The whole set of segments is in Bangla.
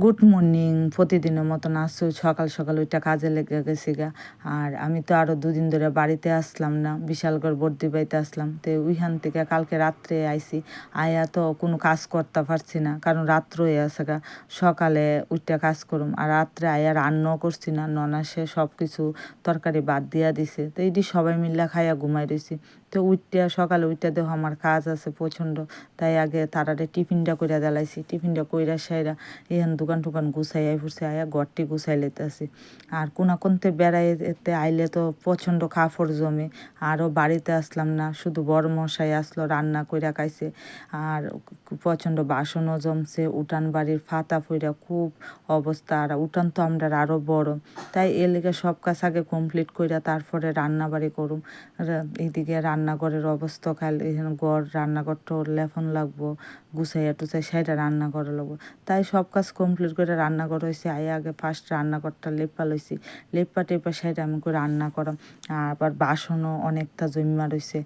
Good morning. প্রতিদিনের মতন আসছো সকাল সকাল ওইটা কাজে লেগে গেছি গা। আর আমি তো আরও দুদিন ধরে বাড়িতে আসলাম না, বিশালগড় বর্দি বাড়িতে আসলাম। তো ওইখান থেকে কালকে রাত্রে আইছি। আয়া তো কোনো কাজ করতে পারছি না, কারণ রাত্র হয়ে আছে গা। সকালে উইটা কাজ করুম, আর রাত্রে আয়া রান্নাও করছি না। ননাসে সব কিছু তরকারি বাদ দিয়া দিছে, তো এইটি সবাই মিল্লা খাইয়া ঘুমাই রয়েছি। তো উইটা সকালে উইটা দেখো আমার কাজ আছে প্রচণ্ড, তাই আগে তারারে টিফিনটা কইরা দিলাইছি। টিফিনটা কইরা সাইরা এখান দোকান টোকান গুছাই ফুরছে, আয়া ঘরটি গুছাই লেতেছি। আর কোনতে বেড়াইতে আইলে তো প্রচণ্ড কাপড় জমে। আরও বাড়িতে আসলাম না, শুধু বড় মশাই আসলো, রান্না কইরা খাইছে। আর প্রচণ্ড বাসনও জমছে, উঠান বাড়ির ফাতা ফুইরা খুব অবস্থা। আর উঠান তো আমরা আরও বড়, তাই এর লেগে সব কাজ আগে কমপ্লিট কইরা তারপরে রান্না বাড়ি করুম। এইদিকে রান্নাঘরের অবস্থা খালি, এখানে রান্নাঘরটা লেফন লাগবো, গুছাইয়া টুছাই সেটা রান্না করা লাগবো। তাই সব কাজ কমপ্লিট করে রান্না করা হয়েছে। আগে ফার্স্ট রান্নাঘরটা লেপা লইছি, লেপা টেপা সাইডে আমি করে রান্না করাম। আবার বাসনও অনেকটা জমিমা রয়েছে।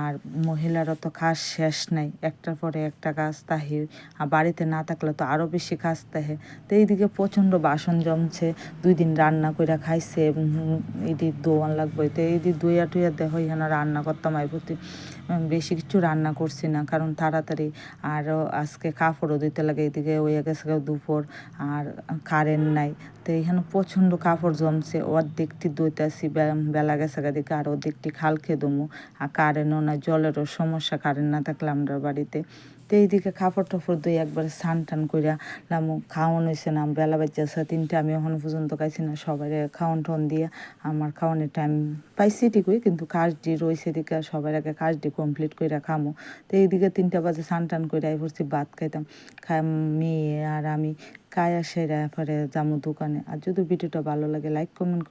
আর মহিলারা তো কাজ শেষ নাই, একটার পরে একটা কাজ তাহে। আর বাড়িতে না থাকলে তো আরও বেশি কাজ তাহে। তো এইদিকে প্রচণ্ড বাসন জমছে, 2 দিন রান্না করে খাইছে। এটি দোয়ান লাগবে, তো এইদি দইয়া টুইয়া দেখো এখানে রান্না করতাম। প্রতি বেশি কিছু রান্না করছি না, কারণ তাড়াতাড়ি। আরও আজকে কাপড়ও দিতে লাগে, এদিকে হয়ে গেছে দুপুর। আর কারেন্ট নাই, তো এখানে প্রচণ্ড কাপড় জমছে। অর্ধেকটি দইতেছি, বেলা গেছে দিকে, আর অর্ধেকটি খালকে দমু। আর কারেন্টও না, জলেরও সমস্যা কারেন্ট না থাকলে আমরা বাড়িতে। তো এইদিকে কাপড় টাপড় দিয়ে একবারে স্নান টান কইরা লামু। খাওয়ান হয়েছে না, বেলা বাজছে 3টে, আমি এখনো পর্যন্ত খাইছি না। সবাই খাওয়ান টাউন দিয়ে আমার খাওয়ানোর টাইম পাইছি ঠিকই, কিন্তু কাজটি রয়েছে দিকে সবার আগে কাজটি কমপ্লিট করে খামো। তো এইদিকে 3টা বাজে স্নান টান করে আই পড়ছি, ভাত খাইতাম। মেয়ে আর আমি কায়া সেরা পরে যামু দোকানে। আর যদি ভিডিওটা ভালো লাগে লাইক কমেন্ট